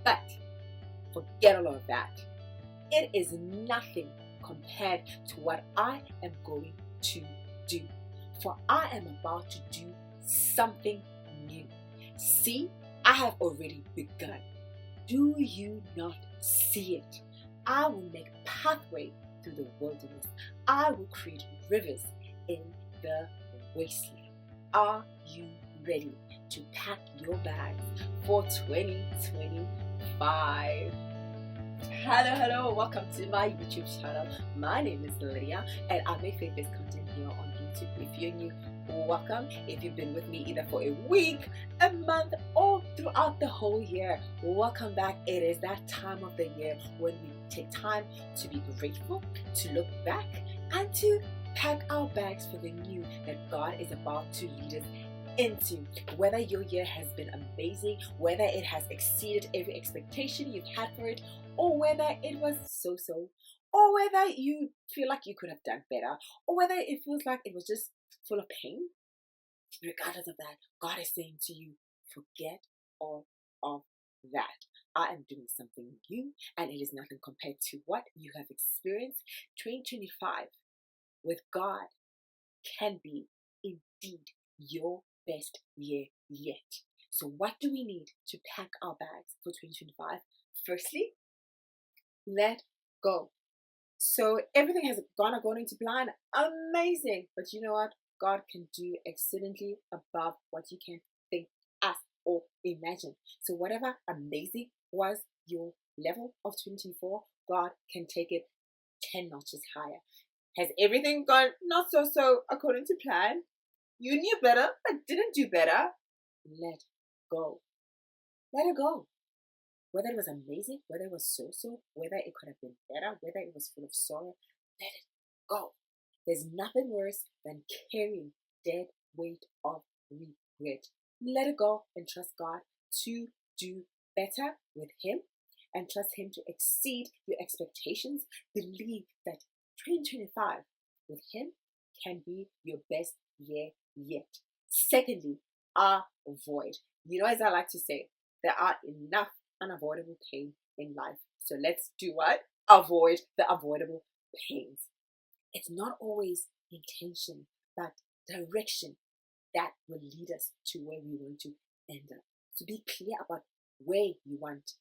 But forget all of that. It is nothing compared to what I am going to do. For I am about to do something new. See, I have already begun. Do you not see it? I will make pathway through the wilderness. I will create rivers in the wasteland. Are you ready to pack your bags for 2025? Hello, welcome to my YouTube channel. My name is Lydia and I make faith-based content here on YouTube. If you're new, welcome. If you've been with me either for a week, a month, or throughout the whole year, welcome back. It is that time of the year when we take time to be grateful, to look back, and to pack our bags for the new that God is about to lead us into. Whether your year has been amazing, whether it has exceeded every expectation you've had for it, or whether it was so-so, or whether you feel like you could have done better, or whether it feels like it was just full of pain, regardless of that, God is saying to you, forget all of that. I am doing something new, and it is nothing compared to what you have experienced. 2025 with God can be indeed your best year yet. So what do we need to pack our bags for 2025? Firstly, let go. So everything has gone according to plan. Amazing. But you know what? God can do exceedingly above what you can think, ask, or imagine. So whatever amazing was your level of 2024, God can take it 10 notches higher. Has everything gone not so according to plan? You knew better but didn't do better? Let go. Let it go. Whether it was amazing, whether it was so-so, whether it could have been better, whether it was full of sorrow, let it go. There's nothing worse than carrying dead weight of regret. Let it go and trust God to do better with Him and trust Him to exceed your expectations. Believe that 2025 with Him can be your best year yet. Secondly, avoid. You know, as I like to say, there are enough unavoidable pain in life. So let's do what? Avoid the avoidable pains. It's not always intention, but direction that will lead us to where we want to end up. So be clear about where you want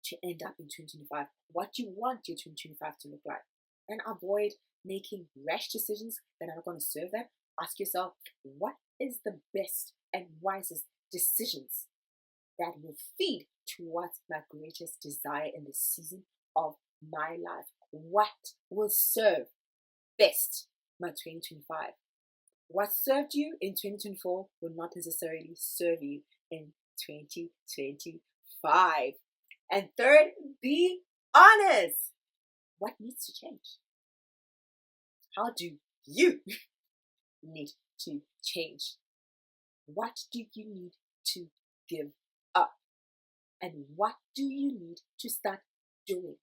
to end up in 2025, what you want your 2025 to look like, and avoid making rash decisions that are not going to serve that. Ask yourself, what is the best and wisest decisions that will feed towards my greatest desire in the season of my life? What will serve best my 2025? What served you in 2024 will not necessarily serve you in 2025. And third, be honest. What needs to change? How do you need to change? What do you need to give up? And what do you need to start doing?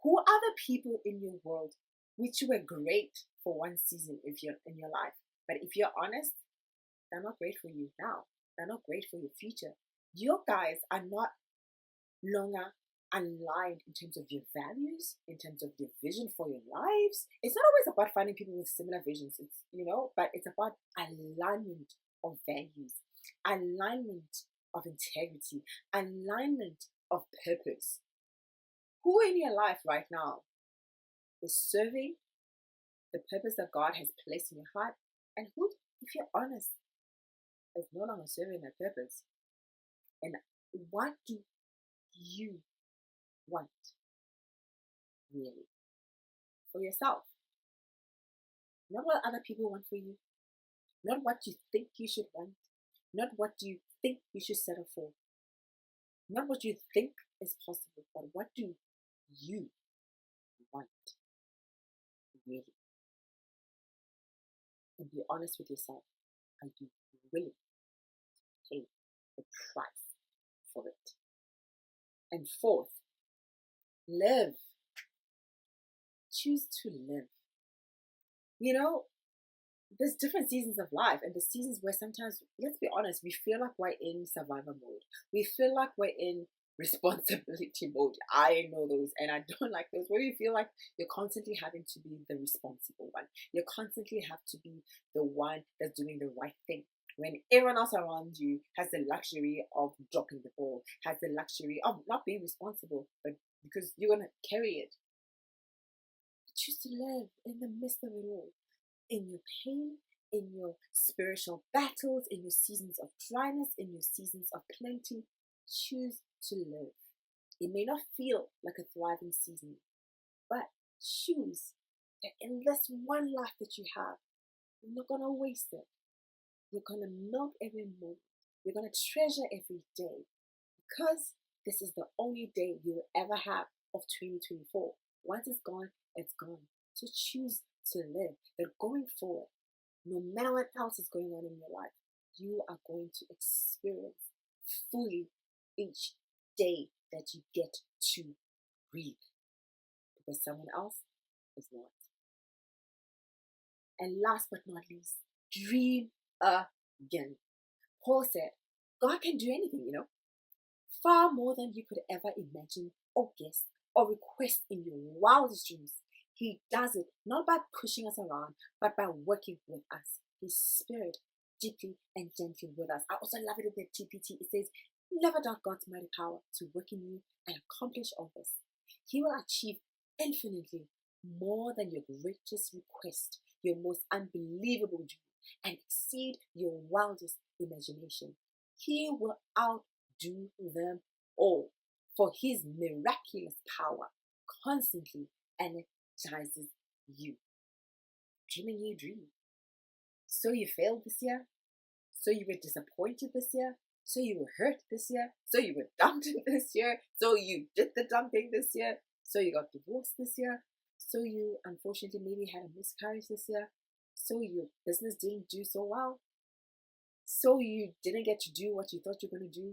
Who are the people in your world which were great for one season if you're in your life? But if you're honest, they're not great for you now. They're not great for your future. Your guys are not longer aligned in terms of your values, in terms of your vision for your lives. It's not always about finding people with similar visions, but it's about alignment of values, alignment of integrity, alignment of purpose. Who in your life right now is serving the purpose that God has placed in your heart, and who, if you're honest, is no longer serving that purpose? And what do you want really for yourself? Not what other people want for you, not what you think you should want, not what you think you should settle for, not what you think is possible, but what do you want really? And be honest with yourself. Are you willing to pay the price for it? And fourth, live. Choose to live. There's different seasons of life, and the seasons where sometimes, let's be honest, we feel like we're in survival mode. We feel like we're in responsibility mode. I know those, and I don't like those where you feel like you're constantly having to be the responsible one. You constantly have to be the one that's doing the right thing, when everyone else around you has the luxury of dropping the ball, has the luxury of not being responsible, but because you're going to carry it. Choose to live in the midst of it all, in your pain, in your spiritual battles, in your seasons of dryness, in your seasons of plenty. Choose to live. It may not feel like a thriving season, but choose that in this one life that you have, you're not going to waste it. You're going to milk every moment. You're going to treasure every day, because this is the only day you will ever have of 2024. Once it's gone, it's gone. So choose to live. That going forward, no matter what else is going on in your life, you are going to experience fully each day that you get to breathe, because someone else is not. And last but not least, dream again. Paul said, God can do anything, far more than you could ever imagine or guess or request in your wildest dreams. He does it not by pushing us around, but by working with us. His Spirit deeply and gently with us. I also love it in the TPT. It says, never doubt God's mighty power to work in you and accomplish all this. He will achieve infinitely more than your greatest request, your most unbelievable dream, and exceed your wildest imagination. He will outdo them all, for his miraculous power constantly energizes you. Dreaming you dream. So you failed this year? So you were disappointed this year? So you were hurt this year? So you were dumped this year? So you did the dumping this year? So you got divorced this year? So you unfortunately maybe had a miscarriage this year? So your business didn't do so well? So you didn't get to do what you thought you were going to do?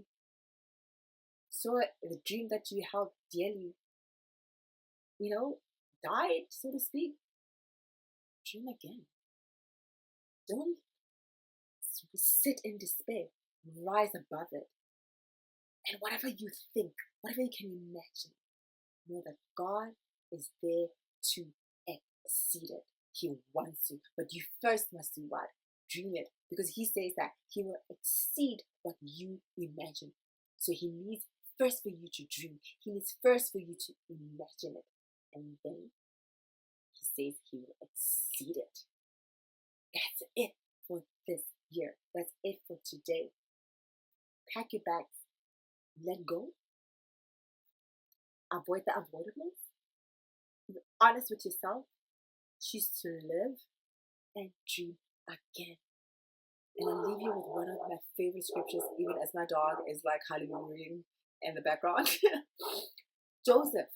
So the dream that you held dearly, died, so to speak. Dream again. Don't sit in despair. Rise above it. And whatever you think, whatever you can imagine, know that God is there to exceed it. He wants to. But you first must do what? Dream it. Because he says that he will exceed what you imagine. So he needs first for you to dream. He needs first for you to imagine it. And then he says he will exceed it. That's it for this year. That's it for today. Pack your bags. Let go. Avoid the avoidable. Be honest with yourself. Choose to live and dream again. And I'll leave you with one of my favorite scriptures, even as my dog is like hallelujah in the background. Joseph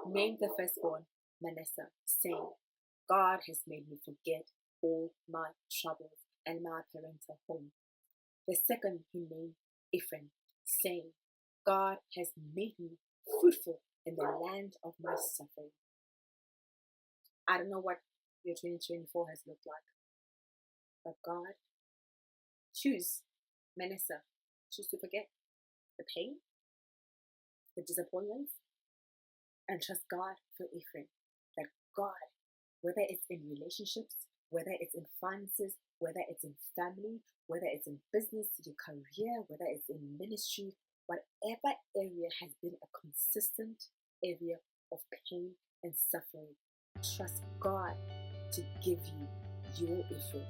named the firstborn Manasseh, saying, God has made me forget all my troubles and my parental home. The second he named Ephraim, saying, God has made me fruitful in the land of my suffering. I don't know what your 2024 has looked like, but God, choose Manasseh. Choose to forget the pain, the disappointments, and trust God for Ephraim. That God, whether it's in relationships, whether it's in finances, whether it's in family, whether it's in business, your career, whether it's in ministry, whatever area has been a consistent area of pain and suffering, trust God to give you your Ephraim,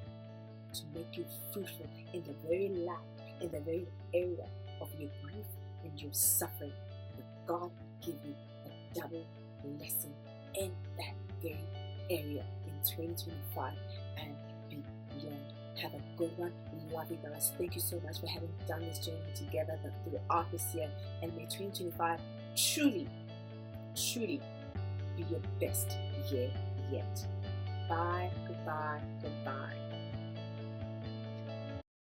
to make you fruitful in the very land, in the very area of your grief and your suffering. But God give you a double blessing in that very area in 2025 and beyond. Have a good one. Love you guys. Thank you so much for having done this journey together throughout this year. And may 2025 truly be your best year yet. Bye, goodbye, goodbye.